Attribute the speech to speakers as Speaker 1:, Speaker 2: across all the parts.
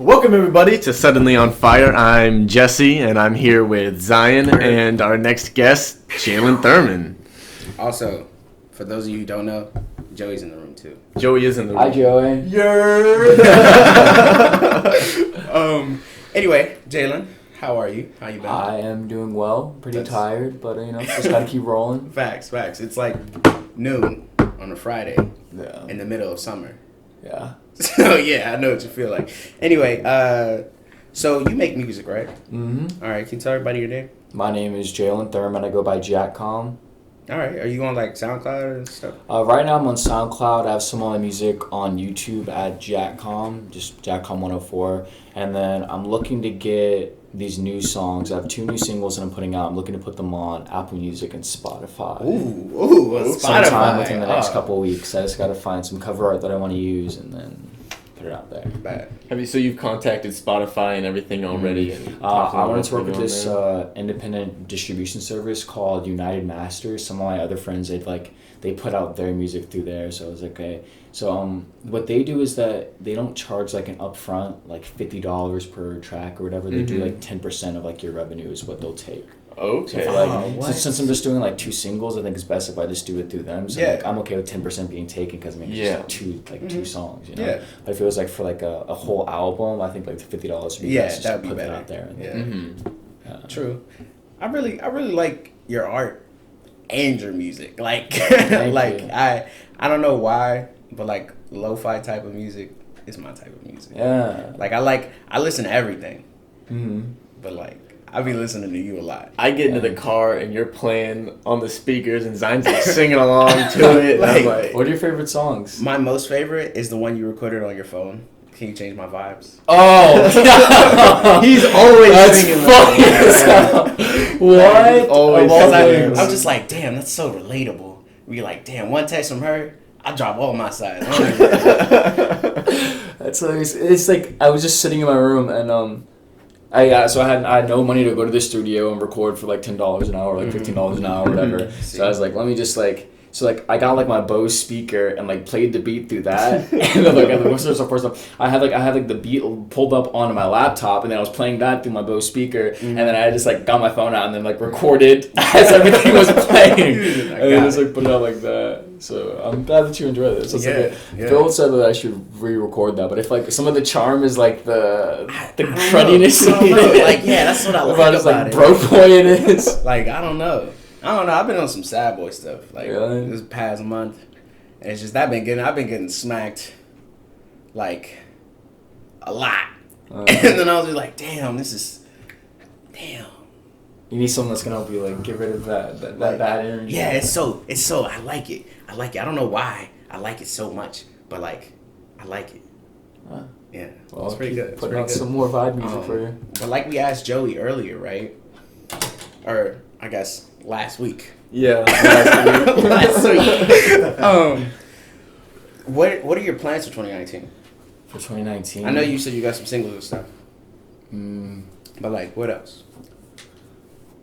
Speaker 1: Welcome everybody to Suddenly on Fire. I'm Jesse and I'm here with Zion and our next guest, Jalen Thurman.
Speaker 2: Also, for those of you who don't know, Joey's in the room too.
Speaker 1: Joey is in the room.
Speaker 3: Hi, Joey.
Speaker 2: Anyway, Jaylen, how are you? How you been?
Speaker 3: I am doing well. Pretty tired, but just gotta keep rolling.
Speaker 2: Facts. It's like noon on a Friday in the middle of summer.
Speaker 3: Yeah.
Speaker 2: So yeah, I know what you feel like. Anyway, so you make music, right?
Speaker 3: Mm-hmm.
Speaker 2: All right, can you tell everybody your name?
Speaker 3: My name is Jalen Thurman. I go by Jackcom.
Speaker 2: All right, are you on like SoundCloud and stuff?
Speaker 3: Right now I'm on SoundCloud. I have some of my music on YouTube at Jackcom, just Jackcom104. And then I'm looking to get these new songs. I have 2 new singles that I'm putting out. I'm looking to put them on Apple Music and Spotify.
Speaker 2: Ooh,
Speaker 3: sometime within the next couple of weeks. I just got to find some cover art that I want to use and then put it out there.
Speaker 2: Bad.
Speaker 1: So you've contacted Spotify and everything already? And
Speaker 3: I wanted to work with this independent distribution service called United Masters. Some of my other friends, they put out their music through there, so I was like, okay. So what they do is that they don't charge like an upfront like $50 per track or whatever. They do like 10% of like your revenue is what they'll take.
Speaker 1: Okay.
Speaker 3: So since I'm just doing like 2 singles, I think it's best if I just do it through them. So I'm okay with 10% being taken because it's just 2 songs, you know.
Speaker 2: Yeah.
Speaker 3: But if it was like for like a whole album, I think like the $50 would be best just to put that out there.
Speaker 2: True. I really like your art and your music. Like I don't know why, but like lo-fi type of music is my type of music.
Speaker 3: Yeah.
Speaker 2: I listen to everything. But like I be listening to you a lot.
Speaker 1: I get into the car and you're playing on the speakers and Zion's like singing along to it.
Speaker 2: Like,
Speaker 3: what are your favorite songs?
Speaker 2: My most favorite is the one you recorded on your phone. Can you change my vibes?
Speaker 3: Oh,
Speaker 1: he's always singing
Speaker 3: funny. What?
Speaker 1: Always.
Speaker 2: I'm just like, damn, that's so relatable. We like, damn, one text from her, I drop all my sides.
Speaker 3: That's hilarious. It's like I was just sitting in my room and I had no money to go to the studio and record for like $10 an hour, like $15 an hour, whatever. So I was like, let me just I got like my Bose speaker and like played the beat through that. And then I had the beat pulled up onto my laptop and then I was playing that through my Bose speaker and then I just like got my phone out and then like recorded as everything was playing. And then just like put it out like that. So I'm glad that you enjoy this. Phil said that I should re-record that, but if like some of the charm is like the crudiness,
Speaker 2: that's what I like about
Speaker 3: like
Speaker 2: it.
Speaker 3: Broke boy it is.
Speaker 2: Like I don't know. I've been on some sad boy stuff like
Speaker 3: really?
Speaker 2: This past month. And it's just I've been getting smacked like a lot. And then I was just like, damn.
Speaker 3: You need someone that's gonna help you like get rid of that bad energy.
Speaker 2: Yeah, it's so I like it. I don't know why I like it so much, but like I like it. Yeah, well, it's pretty good.
Speaker 3: Putting out some more vibe music for you.
Speaker 2: But like we asked Joey earlier, right? Or I guess last week.
Speaker 1: Yeah,
Speaker 2: last week. What are your plans for 2019?
Speaker 3: For 2019,
Speaker 2: I know you said you got some singles and stuff. But like, what else?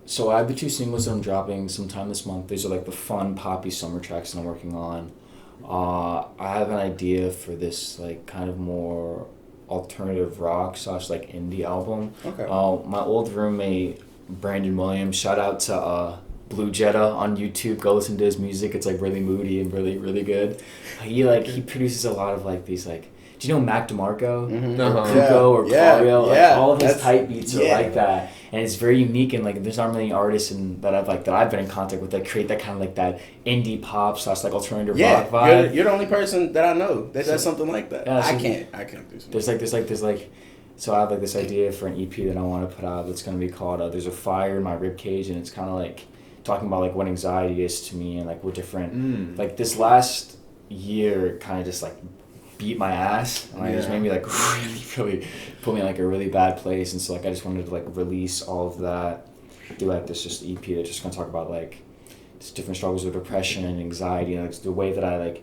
Speaker 3: So I have the 2 singles that I'm dropping sometime this month. These are like the fun poppy summer tracks that I'm working on. I have an idea for this like kind of more alternative rock / like indie album.
Speaker 2: Okay.
Speaker 3: My old roommate Brandon Williams, shout out to Blue Jetta on YouTube. Go listen to his music. It's like really moody and really really good. He produces a lot of like these like. Do you know Mac DeMarco? Or Kuko or Claudio? Like, all of his type beats are like that. And it's very unique and like there's not many artists that I've been in contact with that create that kind of like that indie pop / like alternative rock vibe.
Speaker 2: You're the only person that I know that does something like that.
Speaker 3: Yeah, so
Speaker 2: I can't do something.
Speaker 3: So I have like this idea for an EP that I want to put out that's gonna be called There's a Fire in My Ribcage, and it's kinda like talking about like what anxiety is to me and like what different like this last year kinda just like beat my ass and like, it just made me like really put me in like a really bad place, and so like I just wanted to like release all of that, do like this just EP that's just gonna talk about like just different struggles with depression and anxiety and like the way that I like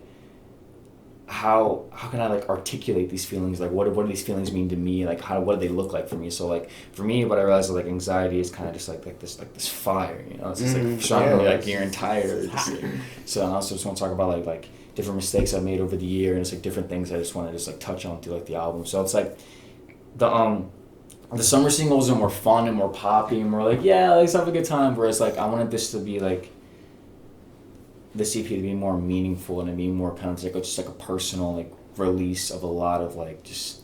Speaker 3: how can I like articulate these feelings, like what do these feelings mean to me, like what do they look like for me. So like for me what I realized is like anxiety is kind of just like this fire, you know, it's just like strong like your entire so I also just want to talk about like different mistakes I've made over the year, and it's like different things I just want to just like touch on through like the album. So it's like the summer singles are more fun and more poppy and more like, yeah, let's have a good time. Whereas like I wanted this to be like this EP to be more meaningful and to be more kind of like just like a personal like release of a lot of like just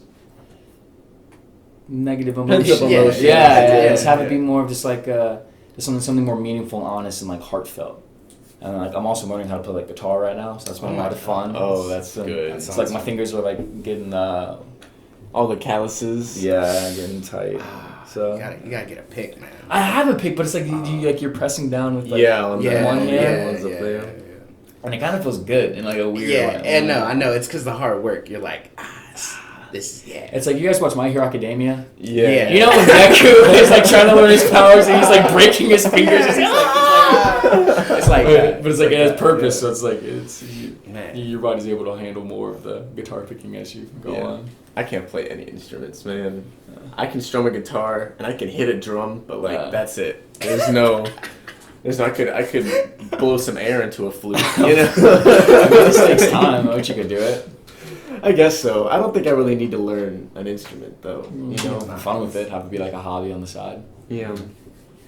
Speaker 3: negative emotions. Just have it be more of just like just something more meaningful and honest and like heartfelt. And like I'm also learning how to play like guitar right now, so that's been a lot of fun.
Speaker 1: Oh, that's good.
Speaker 3: It's like my fingers are like getting
Speaker 1: all the calluses.
Speaker 3: Yeah, getting tight. So
Speaker 2: you gotta get a pick, man.
Speaker 3: I have a pick, but it's like you're pressing down with like
Speaker 1: on
Speaker 3: one hand.
Speaker 1: One's up there.
Speaker 3: And it kind of feels good in like a weird way.
Speaker 2: And no, I know it's because the hard work. You're like, this.
Speaker 3: It's like you guys watch My Hero Academia.
Speaker 1: Yeah.
Speaker 3: You know when Deku is like trying to learn his powers and he's like breaking his fingers. It's like but it's like it has purpose, so it's like your body's able to handle more of the guitar picking as you go on.
Speaker 1: I can't play any instruments, man. I can strum a guitar and I can hit a drum, but like that's it. I could blow some air into a flute. You know,
Speaker 3: this takes time. I wish you could do it.
Speaker 1: I guess so. I don't think I really need to learn an instrument though. You know,
Speaker 3: have fun with it. Have it be like a hobby on the side.
Speaker 1: Yeah.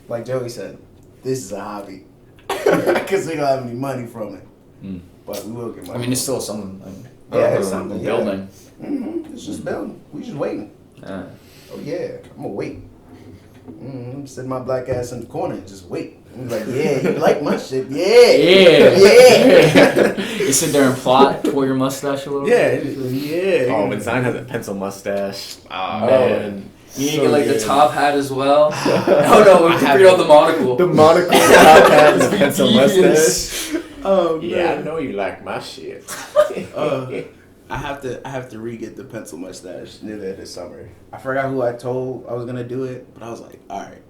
Speaker 2: Like Joey said, this is a hobby because we don't have any money from it. But we will get money.
Speaker 3: I mean, it's still something.
Speaker 2: It's something.
Speaker 3: Building.
Speaker 2: It's just building. We just waiting.
Speaker 3: Yeah.
Speaker 2: Oh yeah, I'm gonna wait. Sit my black ass in the corner and just wait. I'm like, yeah, you like my shit? Yeah.
Speaker 3: You sit there and plot, twirl your mustache a little bit.
Speaker 2: Yeah.
Speaker 1: Oh, but Zion has a pencil mustache.
Speaker 3: Oh man. You need to get like the top hat as well. No, we figured out the monocle.
Speaker 1: The monocle, the top hat, and the pencil mustache.
Speaker 2: Oh
Speaker 1: man. Yeah, I know you like my shit.
Speaker 2: I have to re-get the pencil mustache near the end of summer. I forgot who I told I was gonna do it, but I was like, all right.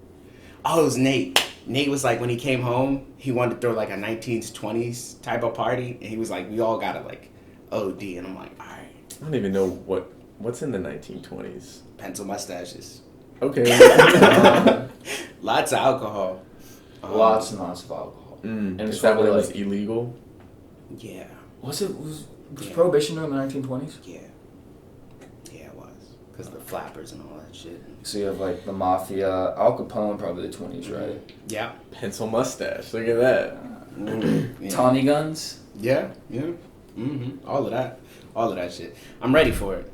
Speaker 2: Oh, it was Nate. Nate was like, when he came home, he wanted to throw like a 1920s type of party, and he was like, we all gotta like OD, and I'm like, all right.
Speaker 1: I don't even know what's in the 1920s.
Speaker 2: Pencil mustaches.
Speaker 1: Okay.
Speaker 2: Lots of alcohol.
Speaker 3: Lots and lots of alcohol.
Speaker 1: And is that when it was illegal?
Speaker 2: Yeah.
Speaker 3: Was Prohibition during the 1920s?
Speaker 2: Yeah. Yeah, it was. Because the flappers and all that shit.
Speaker 3: So you have like the mafia, Al Capone, probably the 20s, right?
Speaker 2: Yeah.
Speaker 1: Pencil mustache. Look at that.
Speaker 3: Tommy guns?
Speaker 2: Yeah. All of that shit. I'm ready for it.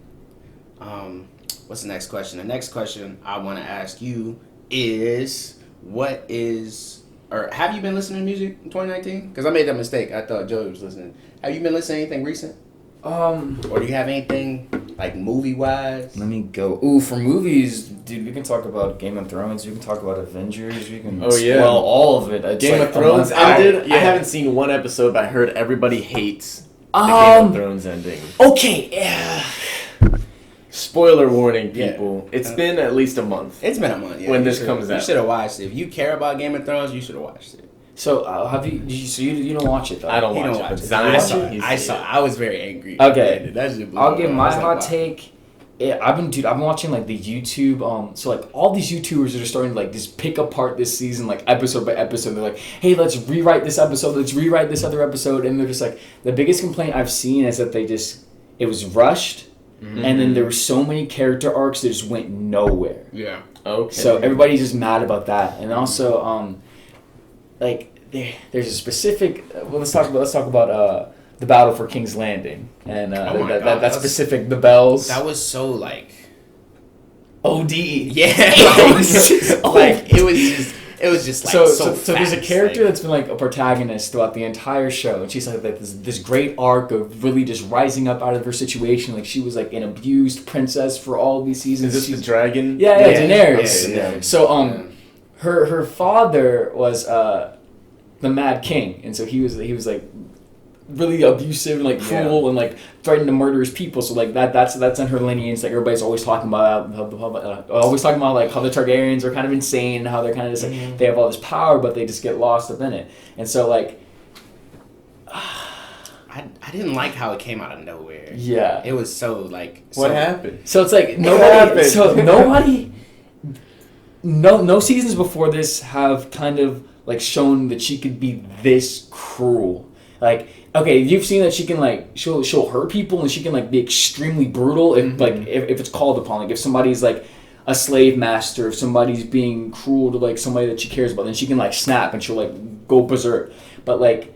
Speaker 2: What's the next question? The next question I want to ask you is, have you been listening to music in 2019? Because I made that mistake. I thought Joey was listening. Have you been listening to anything recent? Or do you have anything like movie-wise?
Speaker 3: Let me go. Ooh, for movies, dude, we can talk about Game of Thrones. We can talk about Avengers. We can all of it. It's
Speaker 1: Game
Speaker 3: like
Speaker 1: of Thrones ended. I haven't seen one episode, but I heard everybody hates the Game of Thrones ending.
Speaker 3: Okay, yeah.
Speaker 1: Spoiler warning, people. It's been at least a month.
Speaker 2: It's been a month. Yeah.
Speaker 1: When this comes out,
Speaker 2: you should have watched it. If you care about Game of Thrones, you should have watched it.
Speaker 3: So have you? You don't watch it though?
Speaker 1: I don't watch it. I
Speaker 2: was very angry.
Speaker 3: Okay,
Speaker 2: I'll
Speaker 3: give my hot take. I've been watching like the YouTube. So like all these YouTubers are starting to like just pick apart this season like episode by episode. They're like, hey, let's rewrite this episode. Let's rewrite this other episode. And they're just like, the biggest complaint I've seen is that it was rushed. Mm-hmm. And then there were so many character arcs that just went nowhere.
Speaker 2: Yeah.
Speaker 1: Okay.
Speaker 3: So everybody's just mad about that. And also, there's a specific. Well, let's talk about the battle for King's Landing and that specific the bells.
Speaker 2: That was so like.
Speaker 3: OD.
Speaker 2: Yeah. It was just like so
Speaker 3: there's a character that's been like a protagonist throughout the entire show, and she's like this great arc of really just rising up out of her situation. Like she was like an abused princess for all of these seasons.
Speaker 1: Is this the dragon?
Speaker 3: Yeah, Daenerys. Yeah. So her father was the Mad King, and so he was like really abusive and like cruel and like threatened to murder his people. So like that's in her lineage. Like everybody's always talking about like how the Targaryens are kind of insane and how they're kind of just like they have all this power but they just get lost within it. And so like
Speaker 2: I didn't like how it came out of nowhere.
Speaker 3: Yeah,
Speaker 2: it was so like
Speaker 1: what happened?
Speaker 3: So it's like nobody. No seasons before this have kind of like shown that she could be this cruel. Like, okay, you've seen that she can like she'll hurt people and she can like be extremely brutal if if it's called upon. Like if somebody's like a slave master, if somebody's being cruel to like somebody that she cares about, then she can like snap and she'll like go berserk. But like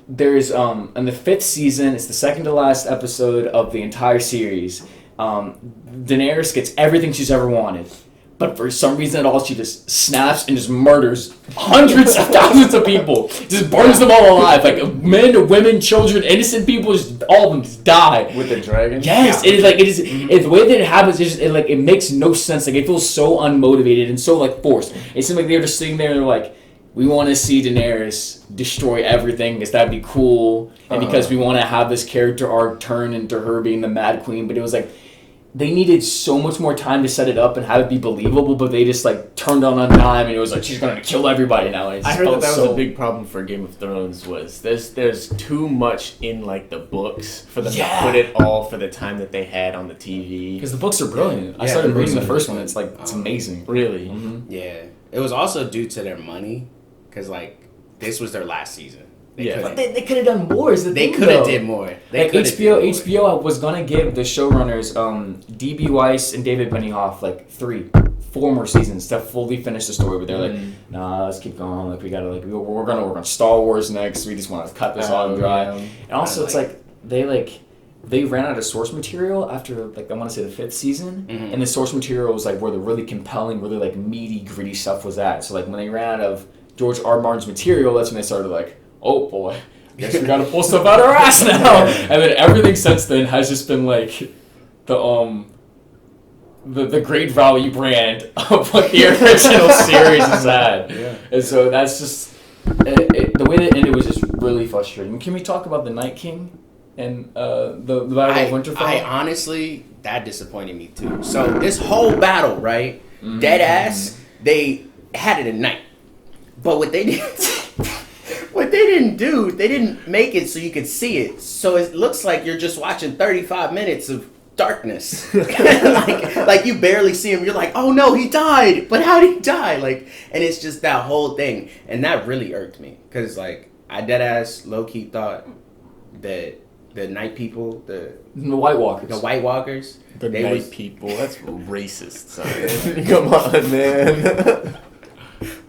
Speaker 3: there's in the 5th season, it's the second to last episode of the entire series. Daenerys gets everything she's ever wanted. But for some reason at all, she just snaps and just murders hundreds of thousands of people. Just burns them all alive. Like men, women, children, innocent people, just all of them just die.
Speaker 1: With the dragon?
Speaker 3: Yes.
Speaker 1: Yeah.
Speaker 3: It's the way that it happens, it makes no sense. Like it feels so unmotivated and so like forced. It seems like they're just sitting there and they're like, we want to see Daenerys destroy everything because that'd be cool. And because we want to have this character arc turn into her being the Mad Queen. But it was like, they needed so much more time to set it up and have it be believable, but they just like turned on a dime and it was like she's gonna kill everybody now.
Speaker 1: I heard that was a big problem for Game of Thrones was there's too much in like the books for them to put it all for the time that they had on the TV.
Speaker 3: Because the books are brilliant. I started reading the first one. It's like it's amazing.
Speaker 1: Really?
Speaker 2: Mm-hmm. Yeah. It was also due to their money, because like this was their last season.
Speaker 3: But they could have done more.
Speaker 2: They could have did more.
Speaker 3: Like HBO was gonna give the showrunners D.B. Weiss and David Benioff like 4 more seasons to fully finish the story. But they're like, nah, let's keep going. Like we gotta we're gonna work on Star Wars next. We just want to cut this all dry. Yeah. And also it's like they ran out of source material after like I want to say the 5th season, and the source material was like where the really compelling, really like meaty, gritty stuff was at. So like when they ran out of George R. Martin's material, that's when they started like, oh boy, guess we gotta pull stuff out our ass now. And then everything since then has just been like the great value brand of what the original series has had. Yeah. And so that's just the way that ended was just really frustrating. Can we talk about the Night King and the Battle of Winterfell?
Speaker 2: I honestly, that disappointed me too. So this whole battle, right? Dead ass, they had it at night. But what they didn't do, they didn't make it so you could see it. So it looks like you're just watching 35 minutes of darkness. like you barely see him. You're like, oh no, he died. But how did he die? Like, and it's just that whole thing. And that really irked me. Because like, I dead ass low key thought that the night people, the
Speaker 3: White Walkers.
Speaker 2: The White Walkers.
Speaker 1: The night people. That's racist, son. Come on, man.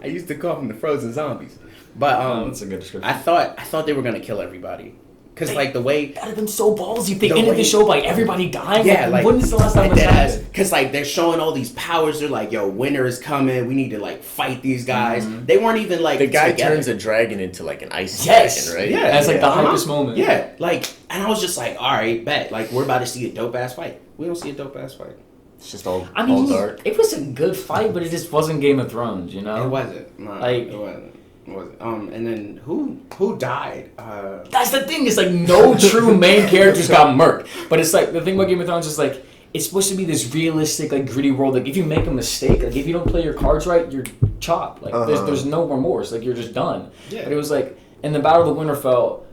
Speaker 2: I used to call them the frozen zombies. But
Speaker 3: that's a good description.
Speaker 2: I thought they were gonna kill everybody. Cause like the way
Speaker 3: that'd have been so ballsy if they ended the show by everybody dying.
Speaker 2: Yeah, like
Speaker 3: when was the last time this happened?
Speaker 2: Cause like they're showing all these powers. They're like, yo, winter is coming. We need to like fight these guys. They weren't even like
Speaker 1: the guy
Speaker 2: together.
Speaker 1: turns a dragon into like an ice dragon, right?
Speaker 2: Yeah,
Speaker 3: that's like the hypest moment.
Speaker 2: Yeah, like, and I was just like, all right, bet. Like we're about to see a dope ass fight. We don't see a dope ass fight.
Speaker 1: It's just all
Speaker 3: dark. It was a good fight, but it just wasn't Game of Thrones, you know?
Speaker 2: It wasn't. No, like it wasn't. And then who died?
Speaker 3: That's the thing. It's like no true main characters got murked. But it's like the thing about Game of Thrones is like it's supposed to be this realistic, like gritty world. Like if you make a mistake, like if you don't play your cards right, you're chopped. Like there's no remorse. Like you're just done. Yeah. But it was like in the Battle of the Winterfell,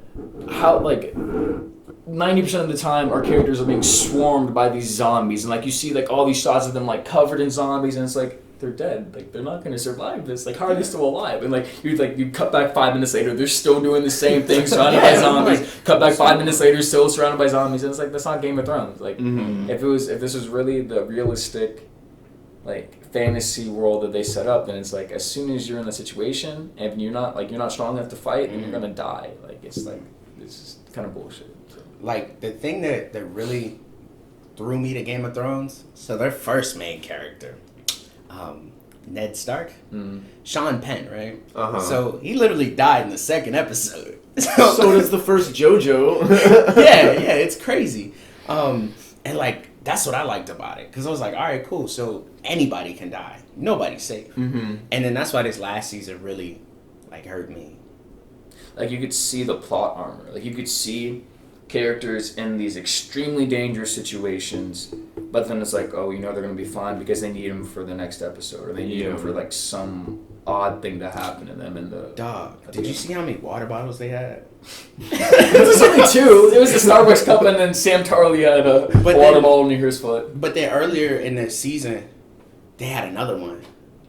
Speaker 3: how like 90% of the time our characters are being swarmed by these zombies, and like you see like all these shots of them like covered in zombies, and it's like they're dead. Like they're not going to survive this. Like how are they still alive? And like you cut back 5 minutes later, they're still doing the same thing, surrounded by zombies. Cut back 5 minutes later, still surrounded by zombies. And it's like that's not Game of Thrones. Like if this was really the realistic like fantasy world that they set up, then it's like as soon as you're in the situation and you're not strong enough to fight, then you're gonna die. Like it's just kind of bullshit. So.
Speaker 2: Like the thing that really threw me to Game of Thrones. So their first main character. Ned Stark, Sean Penn, right? So he literally died in the second episode.
Speaker 1: So does the first JoJo.
Speaker 2: yeah, it's crazy. And like that's what I liked about it, because I was like, all right, cool. So anybody can die, nobody's safe. And then that's why this last season really like hurt me.
Speaker 3: Like you could see the plot armor. Like you could see characters in these extremely dangerous situations, but then it's like, oh, you know they're going to be fine because they need them for the next episode, or they need them for like some odd thing to happen to them in the...
Speaker 2: Dog, did you see how many water bottles they had?
Speaker 3: It was only 2. It was the Starbucks cup, and then Sam Tarly had a water bottle near his foot.
Speaker 2: But then earlier in the season, they had another one.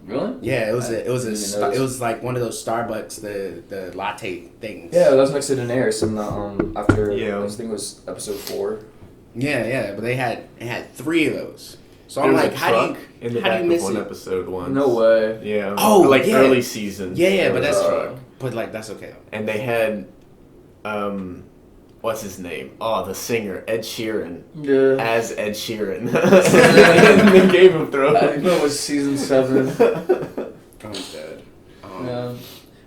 Speaker 3: Really?
Speaker 2: Yeah, it was
Speaker 3: I
Speaker 2: it was
Speaker 3: didn't even notice.
Speaker 2: it was like one of those Starbucks the latte things.
Speaker 3: Yeah, that was next to Daenerys in the after
Speaker 1: Yeah.
Speaker 3: I think it was episode 4.
Speaker 2: Yeah, but it had 3 of those. So
Speaker 1: There
Speaker 2: I'm
Speaker 1: was
Speaker 2: like,
Speaker 1: a
Speaker 2: how
Speaker 1: truck
Speaker 2: do
Speaker 1: in the
Speaker 2: you
Speaker 1: back of
Speaker 2: miss
Speaker 1: one
Speaker 2: it?
Speaker 1: episode once.
Speaker 3: No way.
Speaker 1: Yeah.
Speaker 2: Oh,
Speaker 1: like
Speaker 2: yeah.
Speaker 1: early seasons.
Speaker 2: Yeah,
Speaker 1: there
Speaker 2: but
Speaker 1: was
Speaker 2: that's
Speaker 1: a truck.
Speaker 2: but like that's okay.
Speaker 1: And they had, what's his name? Oh, the singer Ed Sheeran
Speaker 3: Yeah.
Speaker 1: as Ed Sheeran in the Game of
Speaker 3: I
Speaker 1: Thrones.
Speaker 3: think that was season 7.
Speaker 2: I'm dead.
Speaker 3: Yeah.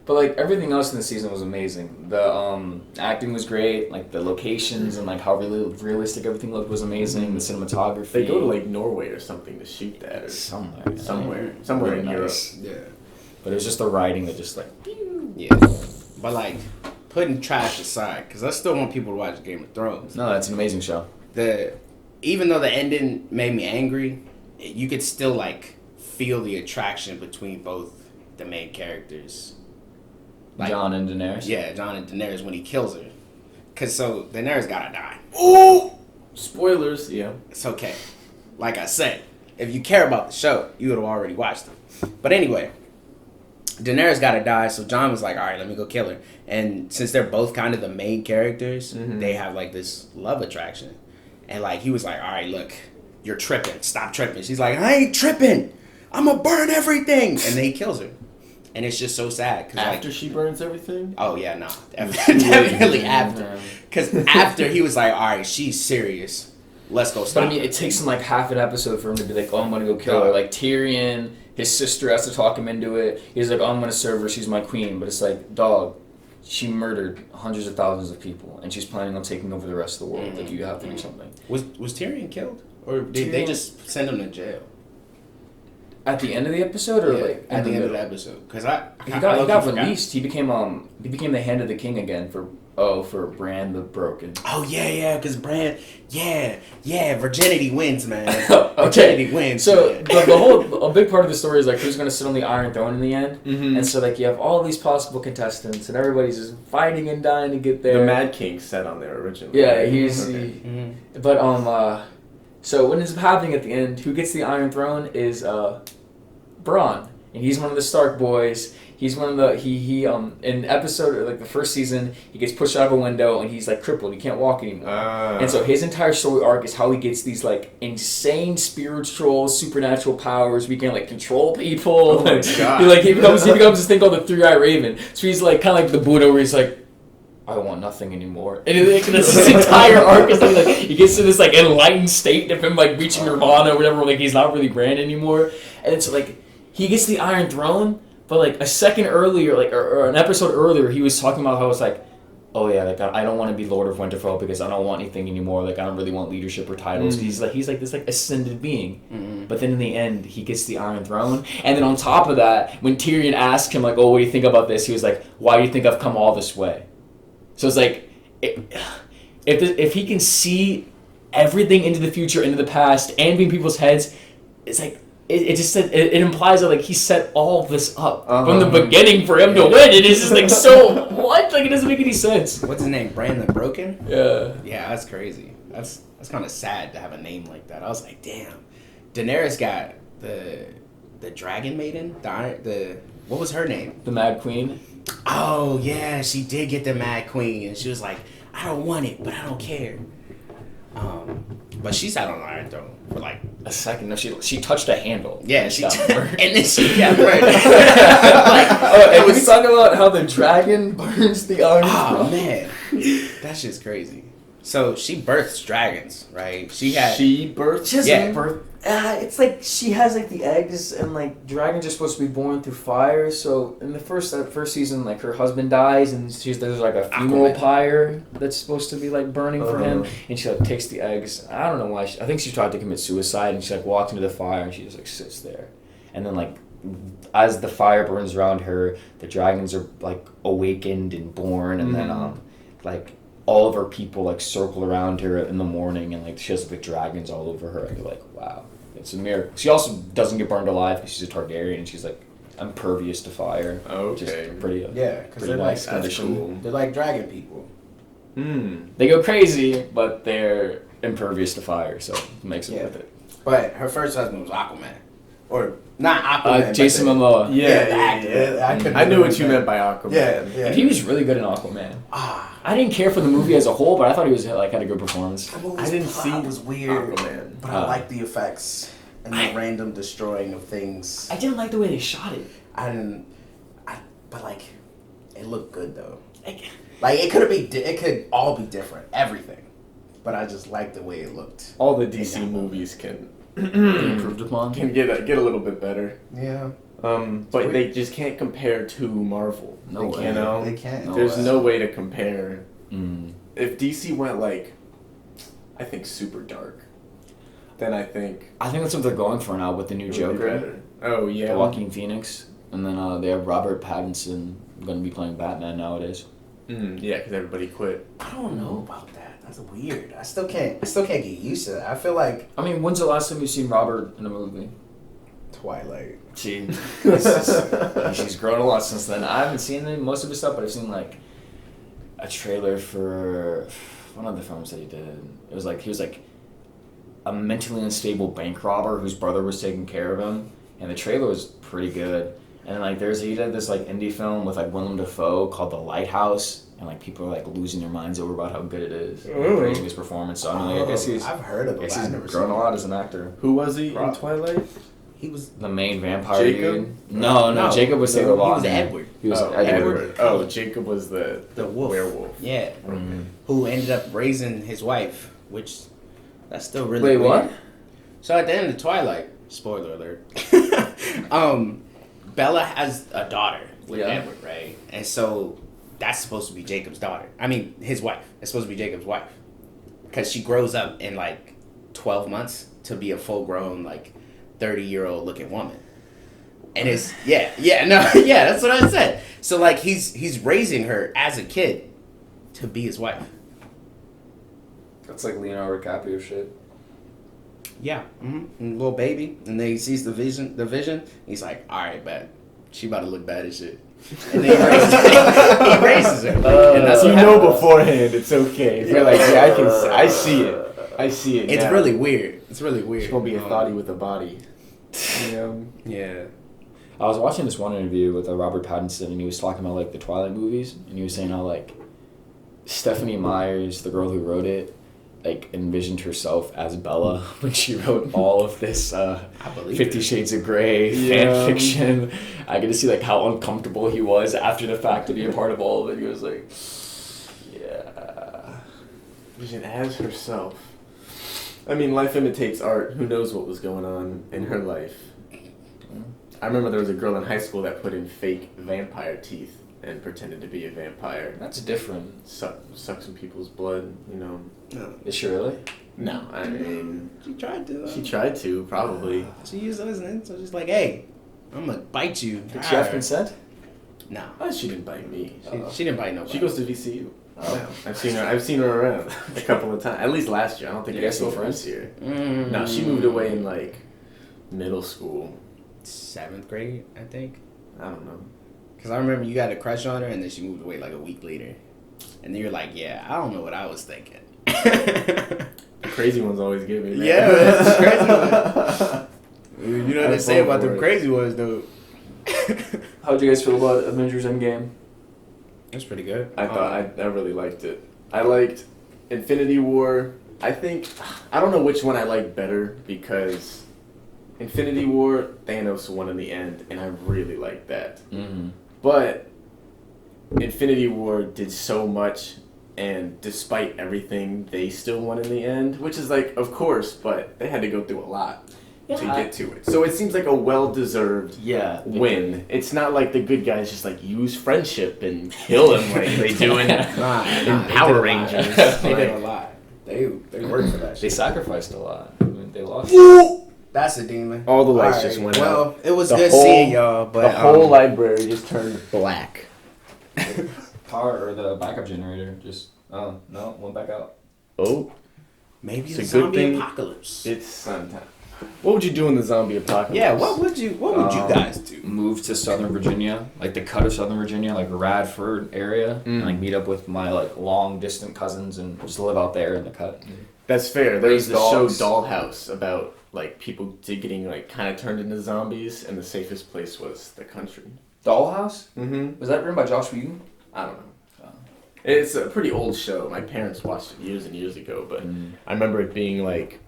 Speaker 3: But like everything else in the season was amazing. The acting was great. Like the locations and like how really realistic everything looked was amazing. The cinematography.
Speaker 1: They go to like Norway or something to shoot that, or
Speaker 3: somewhere
Speaker 1: somewhere in
Speaker 3: Really
Speaker 1: Europe.
Speaker 3: nice.
Speaker 2: Yeah.
Speaker 3: But it was just the writing that just like
Speaker 2: Yeah. But like putting trash aside, because I still want people to watch Game of Thrones.
Speaker 3: no, that's an amazing show.
Speaker 2: Even though the ending made me angry, you could still like feel the attraction between both the main characters. Like,
Speaker 3: Jon and Daenerys.
Speaker 2: Yeah, Jon and Daenerys when he kills her. Cause so Daenerys gotta die.
Speaker 1: Ooh! Spoilers, yeah.
Speaker 2: It's okay. Like I said, if you care about the show, you would have already watched it. But anyway, Daenerys gotta die, so Jon was like, all right, let me go kill her. And since they're both kind of the main characters, they have like this love attraction. And like he was like, all right, look, you're tripping. Stop tripping. She's like, I ain't tripping. I'm gonna burn everything. And then he kills her. And it's just so sad. Cause
Speaker 1: After
Speaker 2: like,
Speaker 1: she burns everything?
Speaker 2: oh yeah, no. Definitely after. Because after he was like, all right, she's serious. Let's go stop
Speaker 3: But I mean,
Speaker 2: her.
Speaker 3: it takes him like half an episode for him to be like, oh, I'm gonna go kill her. Like Tyrion, his sister has to talk him into it. He's like, oh, I'm gonna serve her. She's my queen. But it's like, dog, she murdered hundreds of thousands of people, and she's planning on taking over the rest of the world. Like, you have to do something.
Speaker 2: Was Tyrion killed? Or did they just send him to jail?
Speaker 3: At the end of the episode, or
Speaker 2: Yeah,
Speaker 3: like
Speaker 2: at the end of
Speaker 3: middle?
Speaker 2: the episode? Because
Speaker 3: He got released. He became the hand of the king again for Bran the Broken.
Speaker 2: Oh yeah, because Bran, virginity wins, man.
Speaker 3: Okay.
Speaker 2: Virginity wins.
Speaker 3: So
Speaker 2: man.
Speaker 3: a big part of the story is like who's gonna sit on the Iron Throne in the end, and so like you have all these possible contestants, and everybody's just fighting and dying to get there.
Speaker 1: The Mad King sat on there originally.
Speaker 3: Yeah, he's.
Speaker 1: Okay.
Speaker 3: But so what ends up happening at the end? Who gets the Iron Throne is Bronn, and he's one of the Stark boys. He's one of the he in episode or like the first season he gets pushed out of a window and he's like crippled. He can't walk anymore. And so his entire story arc is how he gets these like insane spiritual supernatural powers. We can like control people.
Speaker 1: Oh my God.
Speaker 3: He becomes this thing called the Three-Eyed Raven. So he's like kind of like the Buddha where he's like, I want nothing anymore. And this entire arc is like he gets to this like enlightened state of him like reaching nirvana or whatever. Like he's not really Bran anymore. And it's like he gets the Iron Throne, but like a second earlier, like or an episode earlier, he was talking about how it's like, oh yeah, like I don't want to be Lord of Winterfell because I don't want anything anymore. Like I don't really want leadership or titles. He's like this like ascended being. But then in the end, he gets the Iron Throne. And then on top of that, when Tyrion asked him like, oh, what do you think about this? He was like, why do you think I've come all this way? So it's like, if he can see everything into the future, into the past, and be in people's heads, it's like it implies that like he set all this up from the beginning for him to win. It is just like so what? Like it doesn't make any sense.
Speaker 2: What's his name? Bran the Broken?
Speaker 3: Yeah.
Speaker 2: Yeah, that's crazy. That's kind of sad to have a name like that. I was like, damn. Daenerys got the Dragon Maiden. The what was her name?
Speaker 3: The Mad Queen.
Speaker 2: Oh yeah, she did get the Mad Queen, and she was like, I don't want it, but I don't care. But she sat on the Iron Throne for like
Speaker 3: A second. No, she touched a handle.
Speaker 2: yeah,
Speaker 3: and
Speaker 2: she
Speaker 3: got burned.
Speaker 2: and then she got burned.
Speaker 3: And we talking about how the dragon burns the Iron
Speaker 2: Oh
Speaker 3: Throne.
Speaker 2: man, that's just crazy. So she births dragons, right? She
Speaker 1: birthed.
Speaker 3: She has
Speaker 2: Yeah.
Speaker 3: birth. It's like she has like the eggs, and like dragons are supposed to be born through fire. So in the first season, like her husband dies, and there's like a funeral
Speaker 2: Aquaman.
Speaker 3: pyre that's supposed to be like burning for him,
Speaker 1: Uh-huh.
Speaker 3: and she like takes the eggs. I don't know why. I think she tried to commit suicide, and she like walks into the fire, and she just like sits there, and then like as the fire burns around her, the dragons are like awakened and born, and then like all of her people like circle around her in the morning, and like she has like dragons all over her, and you're like, wow, it's a miracle. She also doesn't get burned alive because she's a Targaryen, and she's like impervious to fire.
Speaker 1: Okay.
Speaker 3: Just pretty
Speaker 2: yeah, because
Speaker 3: pretty
Speaker 2: they're
Speaker 3: nice
Speaker 2: like
Speaker 3: condition.
Speaker 2: they're like dragon people.
Speaker 3: They go crazy, but they're impervious to fire, so it makes it
Speaker 2: Yeah.
Speaker 3: worth it.
Speaker 2: But her first husband was Aquaman. or not Aquaman.
Speaker 3: Jason Momoa.
Speaker 2: Yeah, the actor.
Speaker 1: I knew what you meant by Aquaman.
Speaker 2: Yeah.
Speaker 3: And he was really good in Aquaman. I didn't care for the movie as a whole, but I thought he was had a good performance.
Speaker 1: I didn't see
Speaker 2: it was weird,
Speaker 1: Aquaman.
Speaker 2: but I liked the effects and the random destroying of things.
Speaker 3: I didn't like the way they shot it.
Speaker 2: But like, it looked good though. Like it could all be different, everything. But I just liked the way it looked.
Speaker 1: All the DC movies can
Speaker 3: Improved upon.
Speaker 1: can get a little bit better.
Speaker 2: Yeah.
Speaker 1: But they just can't compare to Marvel.
Speaker 3: No way.
Speaker 1: You know,
Speaker 2: They can't.
Speaker 1: There's no way to compare.
Speaker 3: Mm.
Speaker 1: If DC went like, I think super dark, then I think
Speaker 3: that's what they're going for now with the new
Speaker 1: it would be
Speaker 3: Joker,
Speaker 1: better. Oh yeah,
Speaker 3: the Joaquin Phoenix, and then they have Robert Pattinson going to be playing Batman nowadays.
Speaker 1: Yeah, because everybody quit.
Speaker 2: I don't know about that. That's weird. I still can't get used to that. I feel like
Speaker 3: I mean, when's the last time you've seen Robert in a movie?
Speaker 2: Twilight.
Speaker 3: She's grown a lot since then. I haven't seen most of his stuff, but I've seen like a trailer for one of the films that he did. It was like he was like a mentally unstable bank robber whose brother was taking care of him, and the trailer was pretty good. And like he did this like indie film with like Willem Dafoe called The Lighthouse, and like people are like losing their minds over about how good it is, and praising his performance. So I mean, like, I guess
Speaker 2: I've heard of it.
Speaker 3: he's
Speaker 2: I've never
Speaker 3: grown
Speaker 2: seen
Speaker 3: a
Speaker 2: it.
Speaker 3: lot as an actor.
Speaker 1: Who was he in Twilight?
Speaker 2: He was
Speaker 3: The main vampire
Speaker 1: Jacob?
Speaker 3: dude. No, Jacob was Taylor
Speaker 2: He was
Speaker 3: Lautner.
Speaker 2: Edward.
Speaker 3: He was
Speaker 1: Edward. Oh, Jacob was the
Speaker 2: wolf.
Speaker 1: werewolf.
Speaker 2: Yeah.
Speaker 3: Mm-hmm.
Speaker 2: Who ended up raising his wife, which that's still really
Speaker 3: Wait,
Speaker 2: weird.
Speaker 3: what?
Speaker 2: So at the end of Twilight, spoiler alert, Bella has a daughter with Edward, right? And so that's supposed to be Jacob's daughter. I mean, his wife. It's supposed to be Jacob's wife. Because she grows up in like 12 months to be a full-grown, like 30-year-old looking woman. And it's, that's what I said. So like he's raising her as a kid to be his wife.
Speaker 3: That's like Leonardo DiCaprio shit.
Speaker 2: Yeah, and little baby, and then he sees the vision. He's like, all right, bet she about to look bad as shit, and then he raises her. And that's
Speaker 1: you
Speaker 2: what
Speaker 1: know
Speaker 2: happens.
Speaker 1: beforehand it's okay. If you're like, I see it.
Speaker 2: It's
Speaker 1: now.
Speaker 2: really weird. It's really weird.
Speaker 1: It's gonna be a thotty with a body. You know?
Speaker 2: Yeah.
Speaker 3: I was watching this one interview with Robert Pattinson, and he was talking about like the Twilight movies, and he was saying how like Stephanie Meyers, the girl who wrote it, like envisioned herself as Bella when she wrote all of this 50 Shades of Grey fan fiction. I get to see like how uncomfortable he was after the fact to be a part of all of it. He was like, yeah.
Speaker 1: Vision as herself. I mean, life imitates art. Who knows what was going on in her life? I remember there was a girl in high school that put in fake vampire teeth and pretended to be a vampire.
Speaker 3: That's different.
Speaker 1: Suck some people's blood, you know.
Speaker 2: No.
Speaker 3: Is she really?
Speaker 1: No, I mean...
Speaker 2: She tried to.
Speaker 1: She tried to, probably.
Speaker 2: She used listening, so she's like, hey, I'm gonna bite you.
Speaker 3: Did she have consent?
Speaker 2: No.
Speaker 1: Oh, she didn't bite me.
Speaker 2: She didn't bite nobody.
Speaker 1: She goes to VCU. Oh. I've seen her around a couple of times. At least last year. I don't think
Speaker 3: You
Speaker 1: I
Speaker 3: guys
Speaker 1: saw
Speaker 3: still
Speaker 1: her
Speaker 3: friends?
Speaker 1: this year. No, she moved away in like middle school.
Speaker 2: 7th grade, I think.
Speaker 1: I don't know.
Speaker 2: Because I remember you got a crush on her, and then she moved away like a week later. And then you're like, yeah, I don't know what I was thinking.
Speaker 1: The crazy ones always give me. Man.
Speaker 2: Yeah, that's crazy. You know what they say about them crazy ones, though.
Speaker 3: How'd you guys feel about Avengers Endgame?
Speaker 2: It was pretty good.
Speaker 1: I thought I really liked it. I liked Infinity War. I don't know which one I liked better because Infinity War, Thanos won in the end, and I really liked that.
Speaker 3: Mm-hmm.
Speaker 1: But Infinity War did so much, and despite everything, they still won in the end, which is like, of course, but they had to go through a lot to get to it. So it seems like a well-deserved win. It's not like the good guys just like use friendship and kill him like they do in Power Rangers.
Speaker 2: They did a lot. They worked for that shit.
Speaker 3: They sacrificed a lot. I mean, they lost.
Speaker 2: That's a demon.
Speaker 1: All the lights just went out.
Speaker 2: Well, it was good seeing y'all, but
Speaker 1: the whole library just turned black.
Speaker 3: Power or the backup generator just went back out.
Speaker 1: Oh,
Speaker 2: maybe
Speaker 1: it's
Speaker 2: it's
Speaker 1: a
Speaker 2: a
Speaker 1: good
Speaker 2: zombie
Speaker 1: thing.
Speaker 2: apocalypse.
Speaker 1: It's sometime. What would you do in the zombie apocalypse?
Speaker 2: Yeah, what would you guys do?
Speaker 3: Move to Southern Virginia, like the cut of Southern Virginia, like Radford area, and like meet up with my like long distant cousins and just live out there in the cut.
Speaker 1: That's fair. There's the show
Speaker 3: dogs.
Speaker 1: Dollhouse about like people getting like kind of turned into zombies, and the safest place was the country.
Speaker 3: Dollhouse?
Speaker 1: Mm-hmm.
Speaker 3: Was that written by Josh Whedon?
Speaker 1: I don't know. It's a pretty old show. My parents watched it years and years ago, but I remember it being like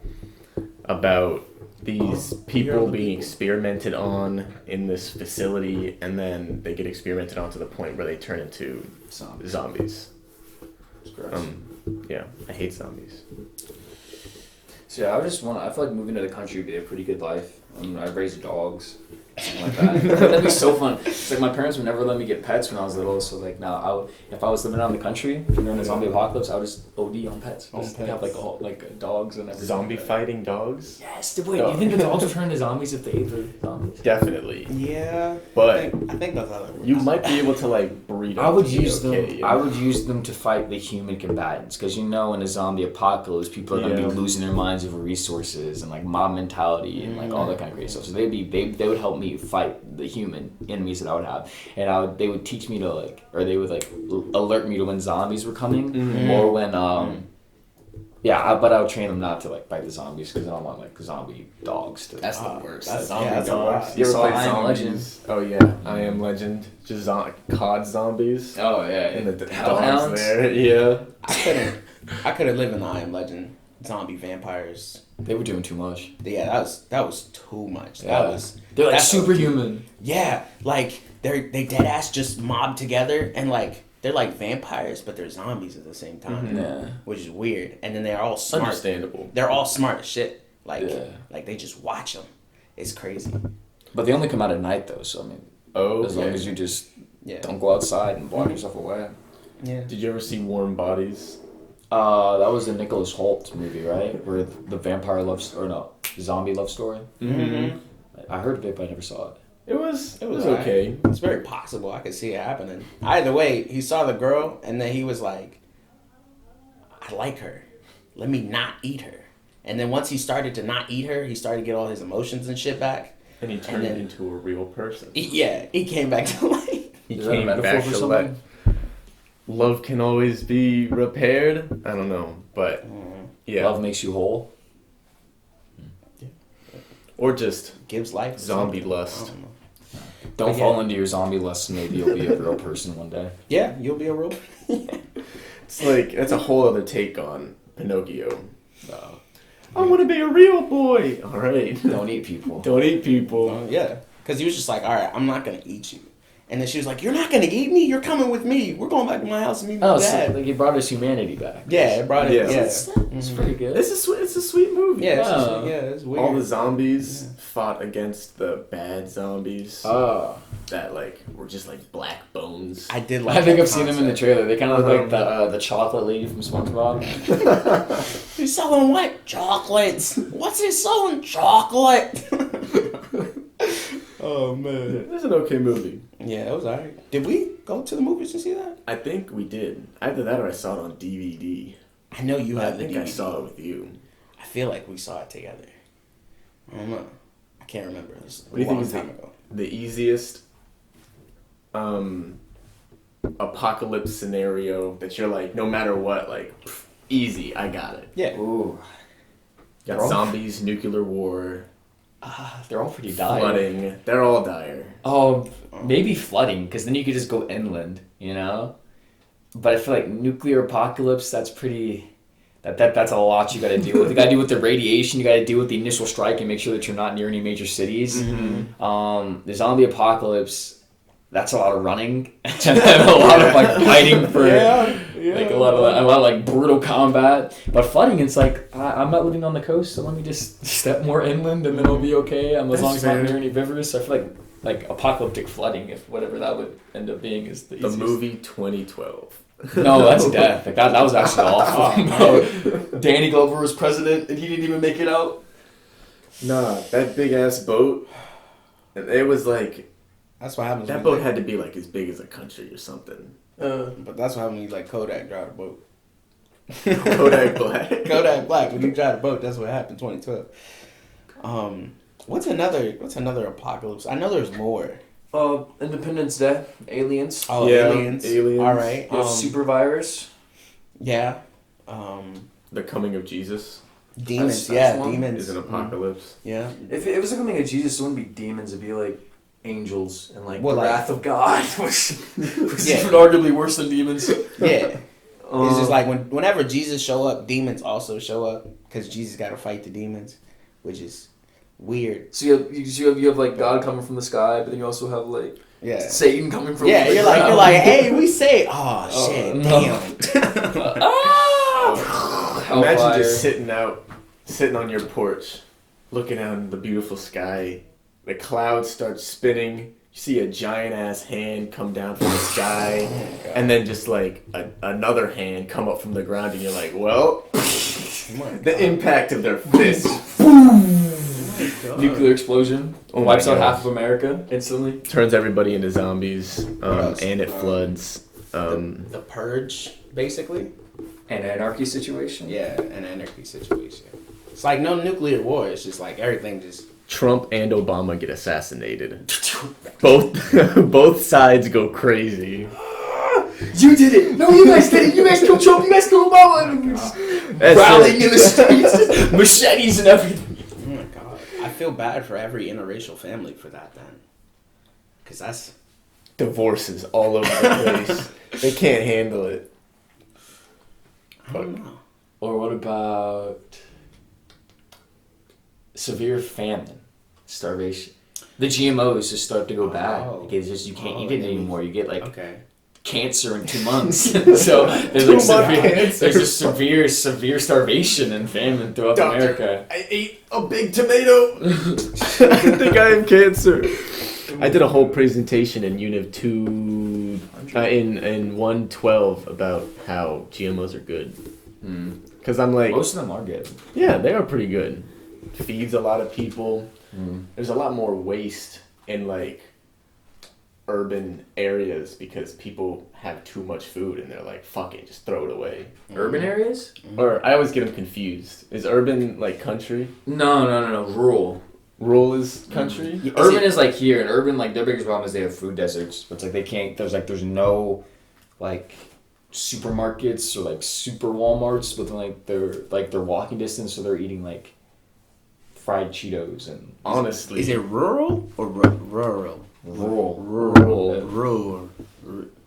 Speaker 1: about these people being experimented on in this facility, and then they get experimented on to the point where they turn into zombies. Yeah, I hate zombies.
Speaker 3: So yeah, I feel like moving to the country would be a pretty good life. I'd raise dogs. Something like that. That'd be so fun. It's like my parents would never let me get pets when I was little, so like now if I was living out in the country during the zombie apocalypse, I would just OD on pets. Have like dogs and everything.
Speaker 1: Zombie fighting dogs?
Speaker 3: Yes. Wait, do you think the dogs would turn into zombies if they ate the zombies?
Speaker 1: Definitely.
Speaker 2: Yeah,
Speaker 1: but
Speaker 2: I think that's how that works.
Speaker 1: you might be able to like breed.
Speaker 3: I would use them.
Speaker 1: You know?
Speaker 3: I would use them to fight the human combatants, because in a zombie apocalypse, people are gonna be losing their minds over resources and like mob mentality and like all that kind of crazy stuff. So they would help me fight the human enemies that I would have, and they would teach me to they would alert me to when zombies were coming, or when but I would train them not to fight the zombies, because I don't want zombie dogs to.
Speaker 1: That's the worst.
Speaker 2: That's
Speaker 1: zombie
Speaker 2: that's
Speaker 1: dogs.
Speaker 3: You ever
Speaker 1: played
Speaker 3: I Am
Speaker 1: zombies? Oh yeah, I Am Legend. Just COD zombies.
Speaker 3: Oh yeah,
Speaker 1: and the
Speaker 3: hellhounds
Speaker 1: dogs there. Yeah.
Speaker 2: I couldn't live in the I Am Legend. Zombie vampires.
Speaker 3: They were doing too much.
Speaker 2: Yeah, that was too much.
Speaker 3: Yeah. They're like superhuman.
Speaker 2: Yeah, like they dead ass just mob together, and they're like vampires, but they're zombies at the same time.
Speaker 3: Mm-hmm. Yeah,
Speaker 2: which is weird. And then they're all smart.
Speaker 1: Understandable.
Speaker 2: They're all smart as shit. Like they just watch them. It's crazy.
Speaker 3: But they only come out at night though, so I mean, as long as you just don't go outside and block yourself away.
Speaker 2: Yeah.
Speaker 1: Did you ever see Warm Bodies?
Speaker 3: That was the Nicholas Hoult movie, right? Where the zombie love story.
Speaker 2: Mm-hmm.
Speaker 3: I heard of it, but I never saw it.
Speaker 1: It was okay.
Speaker 2: It's very possible. I could see it happening. Either way, he saw the girl, and then he was like, I like her. Let me not eat her. And then once he started to not eat her, he started to get all his emotions and shit back.
Speaker 1: And he turned into a real person.
Speaker 2: He came back to life.
Speaker 1: He came back to life. Love can always be repaired. I don't know, but yeah.
Speaker 3: Love makes you whole.
Speaker 2: Yeah.
Speaker 1: Or just
Speaker 2: gives life.
Speaker 1: Zombie lust.
Speaker 3: Don't fall into your zombie lust, and maybe you'll be a real person one day.
Speaker 2: Yeah, you'll be a real.
Speaker 1: It's that's a whole other take on Pinocchio. I want to be a real boy. All right.
Speaker 3: Don't eat people.
Speaker 1: Don't eat people.
Speaker 2: Yeah, because he was just like, all right, I'm not gonna eat you. And then she was like, you're not going to eat me? You're coming with me. We're going back to my house and meet my dad.
Speaker 3: So he brought his humanity back.
Speaker 2: Yeah, it brought it. Yeah.
Speaker 3: It's pretty good.
Speaker 1: It's a sweet movie.
Speaker 2: Yeah, it's weird.
Speaker 1: All the zombies fought against the bad zombies. That were just black bones.
Speaker 2: I did like
Speaker 3: I think I've seen them in the trailer. They kind of look like the chocolate lady from SpongeBob.
Speaker 2: He's selling what? Chocolates. What's he selling? Chocolate. Oh, man.
Speaker 1: It's an okay movie.
Speaker 2: Yeah, it was alright. Did we go to the movies to see that?
Speaker 1: I think we did. Either that or I saw it on DVD.
Speaker 2: I know you have the DVD.
Speaker 1: I think I saw it with you.
Speaker 2: I feel like we saw it together. I don't know. I can't remember. This
Speaker 1: what do you think is
Speaker 2: ago.
Speaker 1: The easiest apocalypse scenario that you're no matter what, easy, I got it.
Speaker 2: Yeah.
Speaker 3: Ooh.
Speaker 1: Got zombies, nuclear war.
Speaker 3: They're all pretty dire.
Speaker 1: Flooding. They're all dire.
Speaker 3: Oh, maybe flooding, because then you could just go inland, But I feel like nuclear apocalypse, that's pretty... That's a lot you got to deal with. You got to deal with the radiation. You got to deal with the initial strike and make sure that you're not near any major cities.
Speaker 1: Mm-hmm.
Speaker 3: The zombie apocalypse, that's a lot of running and a lot of fighting for a lot of brutal combat. But flooding, it's I'm not living on the coast, so let me just step more inland and then it'll be okay. As long as I'm not near any rivers. So I feel like apocalyptic flooding, if whatever that would end up being, is the easiest.
Speaker 1: The movie 2012.
Speaker 3: No, that's death. That was actually awful. Danny Glover was president and he didn't even make it out.
Speaker 1: Nah, that big ass boat. It was
Speaker 2: that's what happens.
Speaker 1: That boat had to be as big as a country or something.
Speaker 2: But that's what happens when you Kodak drive a boat.
Speaker 1: Kodak Black.
Speaker 2: Kodak Black. When you drive a boat, that's what happened. 2012. What's another apocalypse? I know there's more.
Speaker 3: Independence Day, aliens.
Speaker 2: Oh,
Speaker 1: Yeah,
Speaker 2: aliens.
Speaker 1: aliens.
Speaker 2: All right.
Speaker 3: Super virus.
Speaker 2: Yeah.
Speaker 1: The coming of Jesus
Speaker 2: Demons.
Speaker 3: That's
Speaker 2: demons.
Speaker 1: is an apocalypse.
Speaker 2: Yeah.
Speaker 3: If it was the coming of Jesus, it wouldn't be demons. It'd be like angels and like
Speaker 2: Well,
Speaker 3: the
Speaker 2: like-
Speaker 3: wrath of God, which
Speaker 2: Yeah.
Speaker 3: even arguably worse than demons.
Speaker 2: Yeah. It's just like whenever Jesus show up, demons also show up because Jesus got to fight the demons, which is weird.
Speaker 3: So you have like God coming from the sky, but then you also have like Satan coming from
Speaker 2: the
Speaker 3: you're
Speaker 2: like hey, we say shit,
Speaker 3: no.
Speaker 2: damn.
Speaker 1: Imagine just sitting on your porch, looking out in the beautiful sky. The clouds start spinning. You see a giant ass hand come down from the sky, and then just like another hand come up from the ground, and you're like, well, the impact of their fists.
Speaker 3: Nuclear explosion wipes out half of America instantly.
Speaker 1: Turns everybody into zombies, and it floods.
Speaker 2: The purge, basically.
Speaker 3: An anarchy situation.
Speaker 2: Yeah, an anarchy situation. It's like no nuclear war. It's just like everything just.
Speaker 1: Trump and Obama get assassinated. Both sides go crazy.
Speaker 3: You did it! No, you guys did it! You guys killed Trump! You guys killed Obama! Rallying in the streets, machetes and everything.
Speaker 2: Oh my god! I feel bad for every interracial family for that then, because that's
Speaker 1: divorces all over the place. They can't handle it.
Speaker 2: I don't know.
Speaker 3: Or what about severe famine, starvation? The GMOs just start to go bad. Like it's just you can't eat it anymore. You get like cancer in 2 months. So there's there's just severe starvation and famine throughout America.
Speaker 1: I ate a big tomato. I think I have cancer. I did a whole presentation in Univ 2 in 112 about how GMOs are good. Because I'm like,
Speaker 3: most of them are good.
Speaker 1: Yeah, they are pretty good. Feeds a lot of people. There's a lot more waste in like urban areas because people have too much food and they're like, fuck it, just throw it away.
Speaker 3: Urban areas?
Speaker 1: Or I always get them confused. Is urban like country?
Speaker 3: No. Rural.
Speaker 1: Rural is country?
Speaker 3: Urban is like here, and urban, like, their biggest problem is they have food deserts. It's like they can't, there's no, like, supermarkets or, like, super Walmarts within, like, their walking distance, so they're eating, like, fried Cheetos and...
Speaker 1: Honestly.
Speaker 2: Is it rural or rural?
Speaker 1: Rural.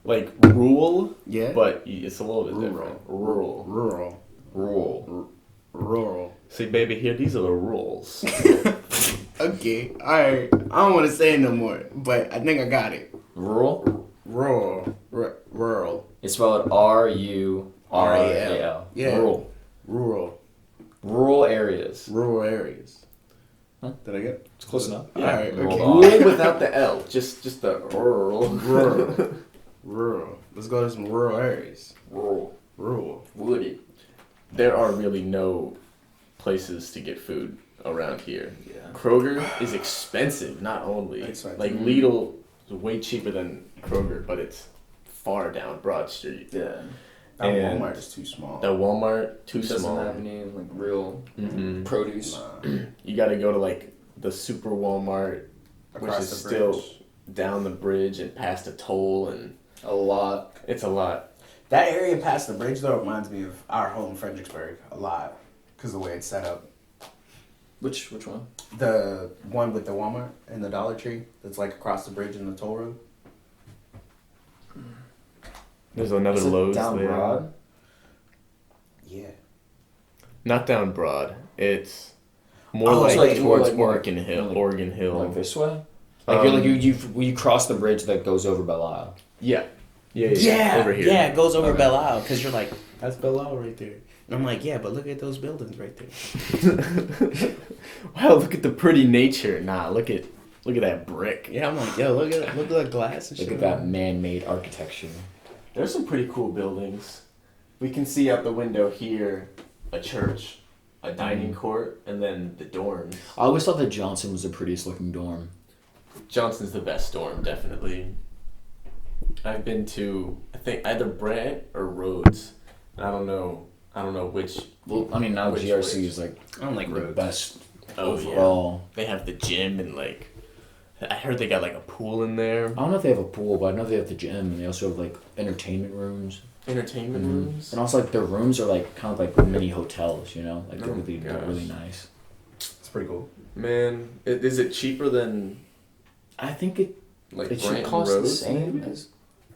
Speaker 1: Like, rural?
Speaker 2: Yeah.
Speaker 1: But it's a little bit different. Rural. See, baby, here, these are the rules.
Speaker 2: Okay, alright. I don't want to say no more, but I think I got it.
Speaker 3: Rural. It's spelled R-U-R-A-L.
Speaker 2: Yeah.
Speaker 3: Rural areas.
Speaker 2: Huh? Did I get it?
Speaker 3: It's close enough.
Speaker 2: Yeah. Alright, okay.
Speaker 1: Rural without the L. Just the rural.
Speaker 2: Rural. Let's go to some rural areas.
Speaker 3: Rural. Wooded.
Speaker 1: There are really no places to get food around here.
Speaker 3: Yeah.
Speaker 1: Kroger is expensive, not only. Like Lidl is way cheaper than Kroger, but it's far down Broad Street.
Speaker 3: Yeah.
Speaker 2: That Walmart is too small.
Speaker 1: The Walmart, too
Speaker 3: doesn't
Speaker 1: small.
Speaker 3: have any, like, real produce.
Speaker 1: You gotta go to, like, the super Walmart, which is still down the bridge and past a toll, and...
Speaker 3: A lot.
Speaker 1: It's a lot.
Speaker 2: That area past the bridge, though, reminds me of our home in Fredericksburg a lot, because the way it's set up.
Speaker 3: Which one?
Speaker 2: The one with the Walmart and the Dollar Tree that's, like, across the bridge in the toll road.
Speaker 1: There's another Lowe's
Speaker 3: down
Speaker 1: there.
Speaker 3: Broad?
Speaker 2: Yeah.
Speaker 1: Not down Broad. It's more towards Oregon Hill. Oregon Hill.
Speaker 3: Like this way? Like you cross the bridge that goes over Belle Isle.
Speaker 1: Yeah.
Speaker 2: Over here. Yeah, it goes over
Speaker 3: Okay.
Speaker 2: Belle Isle, because you're like, that's Belle Isle right there. And I'm like, yeah, but look at those buildings right there.
Speaker 1: Wow, look at the pretty nature. Nah, look at that brick.
Speaker 2: Yeah, I'm like, yo, look at that glass and shit.
Speaker 3: Look at that man-made architecture.
Speaker 1: There's some pretty cool buildings. We can see out the window here a church, a dining court, and then the dorms.
Speaker 3: I always thought that Johnson was the prettiest looking dorm.
Speaker 1: Johnson's the best dorm, definitely. I've been to, I think, either Brant or Rhodes. I don't know which.
Speaker 3: Well, I mean, now
Speaker 1: Which
Speaker 3: GRC
Speaker 1: way?
Speaker 3: is like
Speaker 2: I don't like
Speaker 3: the
Speaker 2: roads.
Speaker 3: best overall.
Speaker 1: Yeah. They have the gym and like, I heard they got like a pool in there.
Speaker 3: I don't know if they have a pool, but I know they have the gym, and they also have like entertainment rooms.
Speaker 1: Entertainment rooms.
Speaker 3: And also like their rooms are like kind of like mini hotels, you know, like they're really nice.
Speaker 2: It's pretty cool.
Speaker 1: Man, is it cheaper than?
Speaker 3: I think it should cost the same as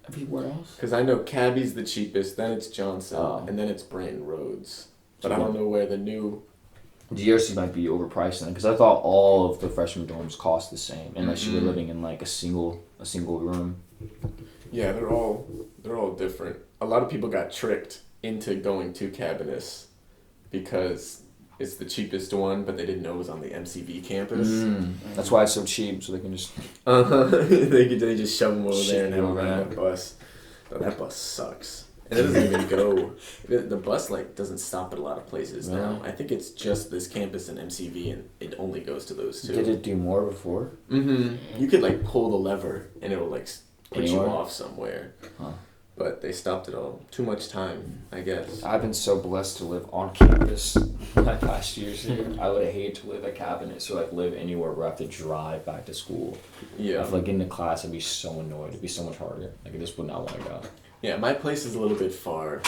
Speaker 3: everywhere else.
Speaker 1: Because I know Cabby's the cheapest, then it's Johnson, and then it's Brandon Rhodes. But I don't know where the new.
Speaker 3: GRC might be overpriced then, because I thought all of the freshman dorms cost the same, unless you were living in like a single room.
Speaker 1: Yeah, they're all different. A lot of people got tricked into going to Cabinus because it's the cheapest one, but they didn't know it was on the MCV campus.
Speaker 3: That's why it's so cheap, so they can just.
Speaker 1: They just shove them over there and have them ride that bus. But that bus sucks. And it doesn't even go. The bus like doesn't stop at a lot of places now. I think it's just this campus and MCV, and it only goes to those two.
Speaker 3: Did it do more before?
Speaker 1: You could like pull the lever and it'll like put you off somewhere.
Speaker 3: Huh.
Speaker 1: But they stopped it all. Too much time, I guess.
Speaker 3: I've been so blessed to live on campus my past years here. I would hate to live at Cabinets or like live anywhere where I have to drive back to school.
Speaker 1: Yeah.
Speaker 3: If like getting to class, I'd be so annoyed. It'd be so much harder. Like I just would not want to go.
Speaker 1: Yeah, my place is a little bit far,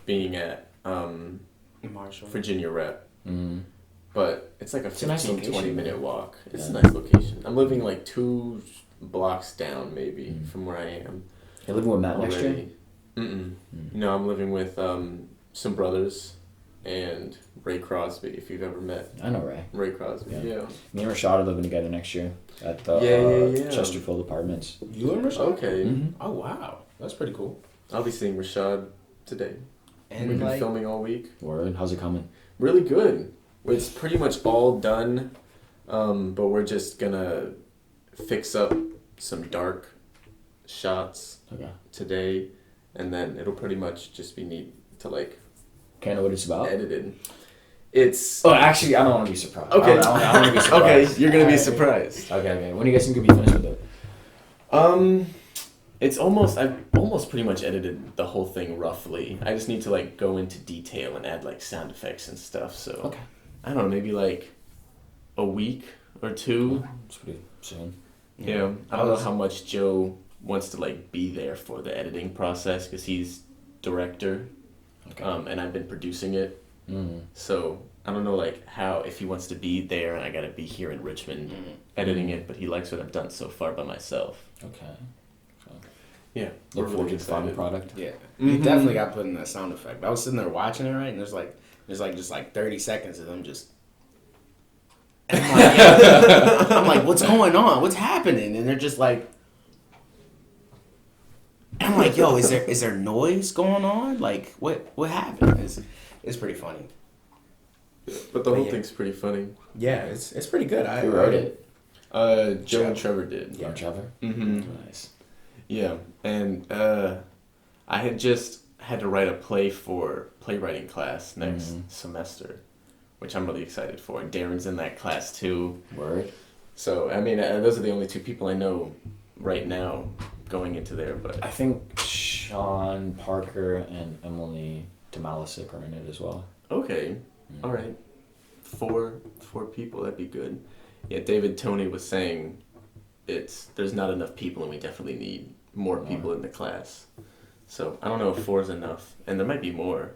Speaker 1: being at
Speaker 2: Marshall.
Speaker 1: Virginia Rep. But it's like a 20-minute walk. It's a nice location. I'm living like 2 blocks down maybe from where I am.
Speaker 3: You're living with Matt next year?
Speaker 1: No, I'm living with some brothers and Ray Crosby, if you've ever met.
Speaker 3: I know Ray.
Speaker 1: Ray Crosby, yeah.
Speaker 3: Me and Rashad are living together next year at the Chesterfield Apartments.
Speaker 2: You and Rashad?
Speaker 1: Okay.
Speaker 2: Oh, wow. That's pretty cool.
Speaker 1: I'll be seeing Rashad today.
Speaker 2: And
Speaker 1: we've been filming all week.
Speaker 3: Word. How's it coming?
Speaker 1: Really good. It's pretty much all done, but we're just gonna fix up some dark shots today, and then it'll pretty much just be neat to like.
Speaker 3: Can't know what it's about.
Speaker 1: Edited. It's.
Speaker 3: Oh, actually, I don't want to be surprised.
Speaker 1: Okay.
Speaker 3: I don't want to be surprised.
Speaker 1: Okay, you're gonna be surprised.
Speaker 3: Okay. When do you guys think you'll be finished with it?
Speaker 1: I've almost pretty much edited the whole thing roughly. I just need to like go into detail and add like sound effects and stuff. So I don't know, maybe like a week or 2.
Speaker 3: It's pretty soon.
Speaker 1: Yeah. I don't know how much Joe wants to like be there for the editing process because he's director, and I've been producing it. So I don't know like how if he wants to be there and I gotta be here in Richmond editing it, but he likes what I've done so far by myself.
Speaker 3: Okay.
Speaker 1: Yeah,
Speaker 3: look forward to the final product.
Speaker 2: Yeah, you definitely got put in that sound effect. I was sitting there watching it, right, and there's just like 30 seconds of them just. And I'm like, what's going on? What's happening? And they're just like. And I'm like, yo, is there noise going on? Like, what happened? It's pretty funny.
Speaker 1: But the whole thing's pretty funny.
Speaker 2: Yeah, it's pretty good.
Speaker 3: Who wrote it?
Speaker 1: Joe and Trevor did.
Speaker 3: Yeah, Trevor.
Speaker 1: Nice. Yeah, and I had just had to write a play for playwriting class next semester, which I'm really excited for. Darren's in that class too.
Speaker 3: Word.
Speaker 1: So I mean, those are the only 2 people I know right now going into there. But
Speaker 3: I think Sean Parker and Emily Demalisic are in it as well.
Speaker 1: Okay, all right, 4 people. That'd be good. Yeah, David Tony was saying there's not enough people and we definitely need more people in the class. So I don't know if 4 is enough, and there might be more.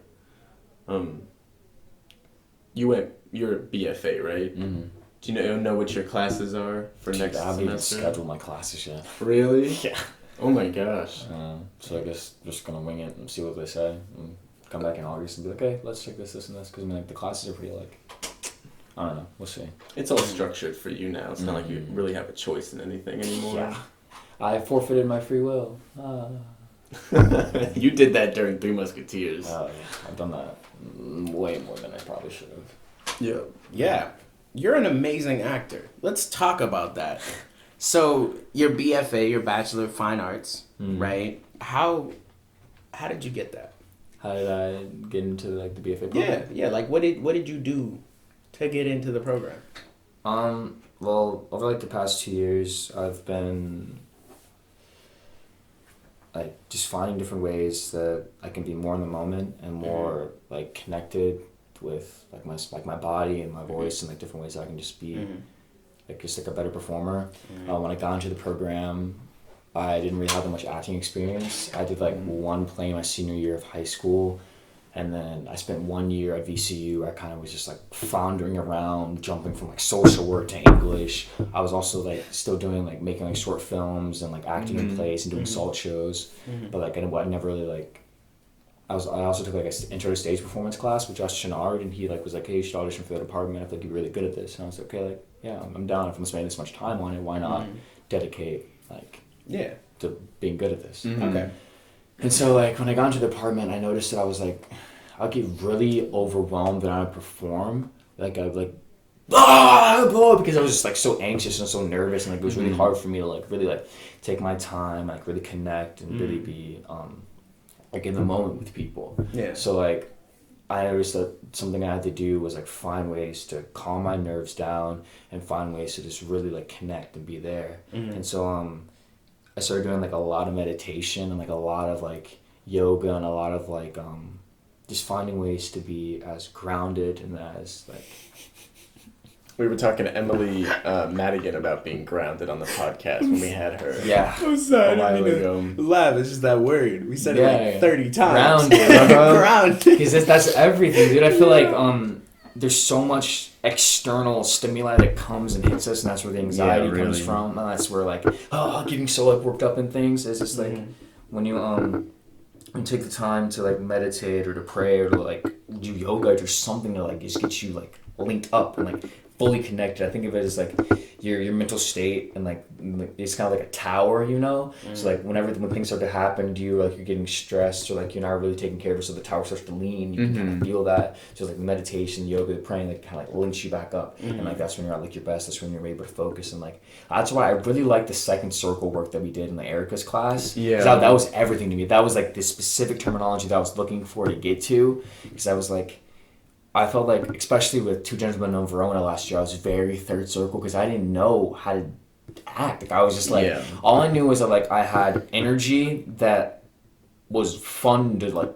Speaker 1: You're BFA, right? Do you know what your classes are for next semester? I haven't even
Speaker 3: scheduled my classes yet.
Speaker 1: Really?
Speaker 3: Yeah.
Speaker 1: Oh my gosh.
Speaker 3: So I guess just gonna wing it and see what they say, and come back in August and be like, okay, let's check this, and this, because I mean, like the classes are pretty like. I don't know. We'll see.
Speaker 1: It's all structured for you now. It's not like you really have a choice in anything anymore.
Speaker 3: Yeah. I forfeited my free will.
Speaker 1: You did that during Three Musketeers.
Speaker 3: Oh, yeah. I've done that way more than I probably should have.
Speaker 1: Yeah.
Speaker 2: Yeah. You're an amazing actor. Let's talk about that. So, your BFA, your Bachelor of Fine Arts, right? How did you get that?
Speaker 3: How did I get into like the BFA program?
Speaker 2: Yeah. Like, what did you do to get into the program?
Speaker 3: Well, over like the past 2 years, I've been like just finding different ways that I can be more in the moment and more like connected connect with like my body and my voice and like different ways I can just be like just like a better performer. When I got into the program, I didn't really have that much acting experience. I did like one play my senior year of high school, and then I spent 1 year at VCU. I kind of was just like floundering around, jumping from like social work to English. I was also like still doing like making like short films and like acting in plays and doing salt shows, but like I never really like. I also took like an intro to stage performance class with Josh Chenard, and he like was like, hey, you should audition for the department. I feel like you're really good at this. And I was like, okay, like yeah, I'm down. If I'm spending this much time on it, why not dedicate like to being good at this?
Speaker 2: Okay.
Speaker 3: And so like when I got into the department, I noticed that I was like, I'd get really overwhelmed when I would perform. Like I'd like because I was just like so anxious and so nervous, and like it was really hard for me to like really like take my time, like really connect and really be like in the moment with people. Yeah. So like I noticed that something I had to do was like find ways to calm my nerves down and find ways to just really like connect and be there. And so I started doing like a lot of meditation and like a lot of like yoga and a lot of like just finding ways to be as grounded and as like.
Speaker 1: We were talking to Emily Madigan about being grounded on the podcast when we had her.
Speaker 3: Yeah.
Speaker 2: I'm sorry,
Speaker 1: a while ago.
Speaker 2: Laugh. It's just that word. We said it like 30 times.
Speaker 3: Grounded.
Speaker 2: Grounded.
Speaker 3: Because that's everything, dude. I feel like there's so much external stimuli that comes and hits us, and that's where the anxiety comes from. And that's where like getting so like worked up in things is just like when you take the time to like meditate or to pray or to like do yoga or do something to like just get you like linked up and like fully connected. I think of it as like your mental state, and like it's kind of like a tower, you know. So like when things start to happen to you, like you're getting stressed or like you're not really taking care of it, so the tower starts to lean. You can kind of feel that. So like meditation, yoga, praying, like kind of like links you back up, and like that's when you're at like your best. That's when you're able to focus, and like that's why I really like the second circle work that we did in the Erica's class. Yeah, that was everything to me. That was like the specific terminology that I was looking for to get to, because I was like. I felt like, especially with Two Gentlemen in Verona last year, I was very third circle because I didn't know how to act. Like I was just like, all I knew was that like I had energy that was fun to like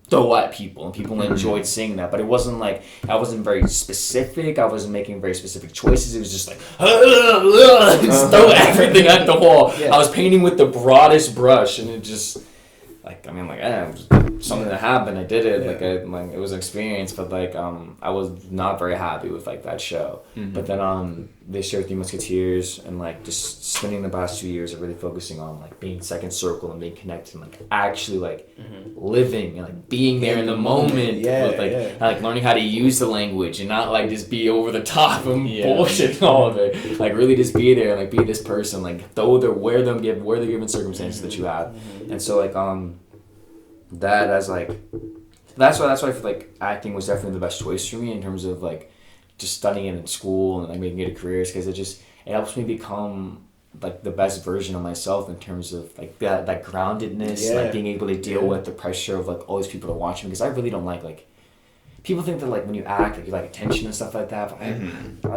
Speaker 3: throw at people, and people enjoyed seeing that. But it wasn't like I wasn't very specific. I wasn't making very specific choices. It was just like just throw everything at the wall. Yeah. I was painting with the broadest brush, and it just. Like, I mean, like, it was something that happened. I did it. Like, it was an experience, but like, I was not very happy with like that show. But then, this year with the Musketeers and like just spending the past 2 years of really focusing on like being second circle and being connected and like actually like living and like being there in the moment. With, like, and, like learning how to use the language and not like just be over the top and bullshit and all of it. Like really just be there and like be this person. Like wear the given circumstances that you have. And so like that as like that's why I feel like acting was definitely the best choice for me in terms of like just studying it in school and like making it a career, because it helps me become like the best version of myself in terms of like that groundedness, like being able to deal with the pressure of like all these people that watch me, because I really don't like people think that like when you act like you like attention and stuff like that, but I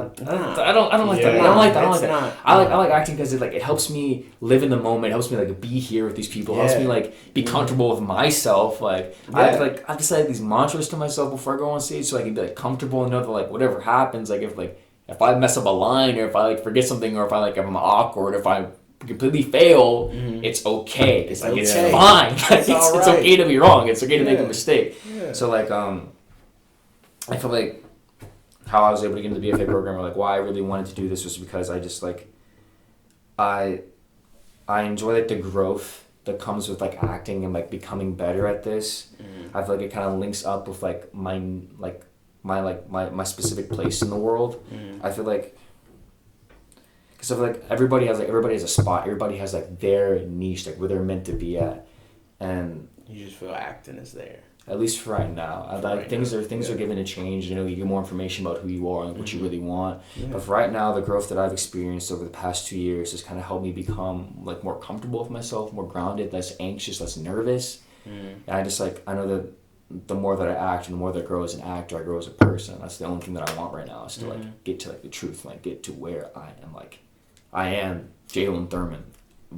Speaker 3: don't like that. I don't like that. I like acting because it helps me live in the moment. It helps me like be here with these people. It helps me like be comfortable with myself. Like I have to say these mantras to myself before I go on stage, so I can be like comfortable and know that like whatever happens, like if I mess up a line or if I like forget something or if I'm awkward, if I completely fail, it's okay. It's like it's fine. Like, it's okay to be wrong. It's okay to make a mistake. So like I feel like how I was able to get into the BFA program, or like why I really wanted to do this, was because I just like I enjoy like the growth that comes with like acting and like becoming better at this. I feel like it kind of links up with like my specific place in the world. I feel like because I feel like everybody has a spot. Everybody has like their niche, like where they're meant to be at, and
Speaker 2: you just feel acting is there.
Speaker 3: At least for right now. Things are given to change. You know, you get more information about who you are and what you really want. But for right now, the growth that I've experienced over the past 2 years has kind of helped me become like more comfortable with myself, more grounded, less anxious, less nervous. And I just like, I know that the more that I act and the more that I grow as an actor, I grow as a person. That's the only thing that I want right now, is to like get to like the truth, like get to where I am. Like I am Jalen Thurman,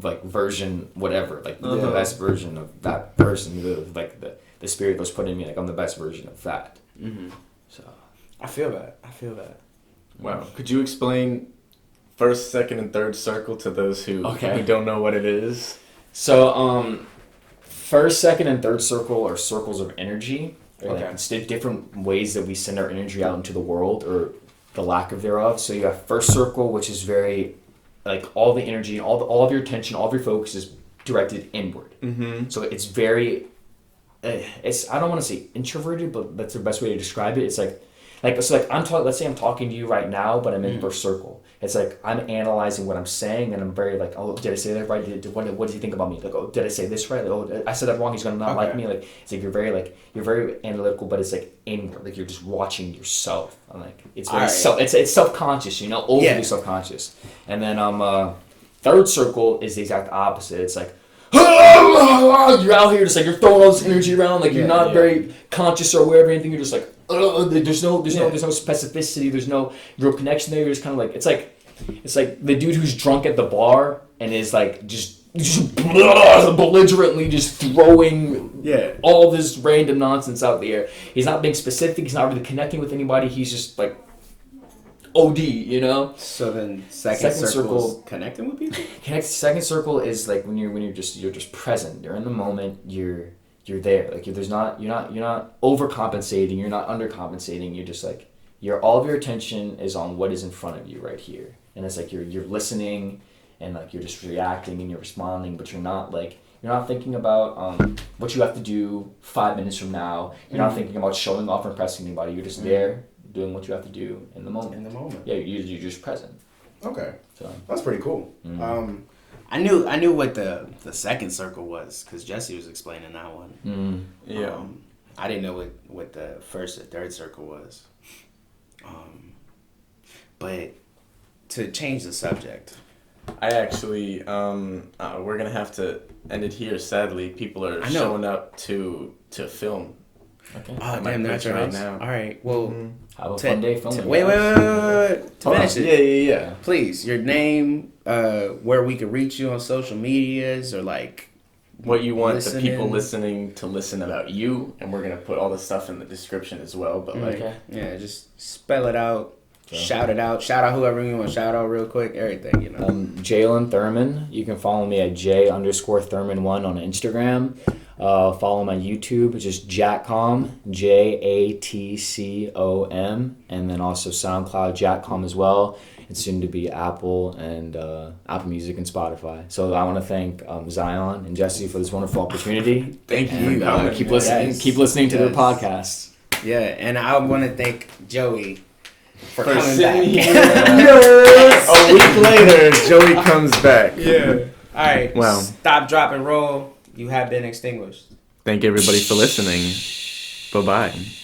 Speaker 3: like version whatever, like the best version of that person, like the spirit that was put in me, like I'm the best version of that. So
Speaker 2: I feel that.
Speaker 1: Wow. Could you explain first, second, and third circle to those who don't know what it is?
Speaker 3: So first, second, and third circle are circles of energy.
Speaker 2: Okay.
Speaker 3: Like different ways that we send our energy out into the world, or the lack of thereof. So you have first circle, which is very, like, all the energy, all of your attention, all of your focus is directed inward.
Speaker 1: Mm-hmm.
Speaker 3: So it's very, it's, I don't want to say introverted, but that's the best way to describe it. It's like let's say I'm talking to you right now, but I'm in first circle. It's like I'm analyzing what I'm saying, and I'm very like, oh, did I say that right? What does he think about me? Like, oh, did I say this right? Like, oh, I said that wrong. He's gonna not like me. Like, it's like you're very analytical, but it's like inward. Like, you're just watching yourself. I'm like, it's very it's self-conscious, overly self-conscious. And then third circle is the exact opposite. It's like, you're out here just like you're throwing all this energy around, like you're not very conscious or aware of anything. You're just like, there's no specificity, there's no real connection there. You're just kind of like, it's like the dude who's drunk at the bar and is like just belligerently just throwing all this random nonsense out the air. He's not being specific. He's not really connecting with anybody. He's just like OD,
Speaker 2: So then second circle connecting with people?
Speaker 3: Second circle is like when you're just present. You're in the moment. You're there. Like, you're not overcompensating. You're not undercompensating. You're just like, all of your attention is on what is in front of you right here. And it's like you're listening, and like you're just reacting and you're responding, but you're not thinking about what you have to do 5 minutes from now. You're not thinking about showing off or impressing anybody. You're just there doing what you have to do in the moment. Yeah, you're just present.
Speaker 2: Okay.
Speaker 3: So
Speaker 2: that's pretty cool. I knew what the second circle was because Jesse was explaining that one.
Speaker 1: Yeah.
Speaker 2: I didn't know what the first or third circle was. But to change the subject,
Speaker 1: I actually we're gonna have to end it here. Sadly, people are showing up to film.
Speaker 3: Okay.
Speaker 2: Oh, damn, that's right now. All right. Well,
Speaker 3: have a fun day filming.
Speaker 2: Wait. To finish it.
Speaker 1: Yeah.
Speaker 2: Please, your name, where we can reach you on social medias, or like
Speaker 1: what you want the people listening to listen about you, and we're gonna put all the stuff in the description as well. But
Speaker 2: just spell it out. So. Shout it out. Shout out whoever you want to shout out real quick. Everything,
Speaker 3: Jalen Thurman. You can follow me at J_Thurman1 on Instagram. Follow my YouTube, which is Jatcom, JATCOM, and then also SoundCloud, Jatcom as well. It's soon to be Apple and Apple Music and Spotify. So I want to thank Zion and Jesse for this wonderful opportunity.
Speaker 1: Thank you.
Speaker 3: I'm gonna keep listening to their podcasts.
Speaker 2: Yeah, and I want to thank Joey for coming back.
Speaker 1: Yes! A week later, Joey comes back.
Speaker 2: Yeah. All right.
Speaker 1: Wow.
Speaker 2: Stop, drop, and roll. You have been extinguished.
Speaker 1: Thank everybody for listening. Bye-bye.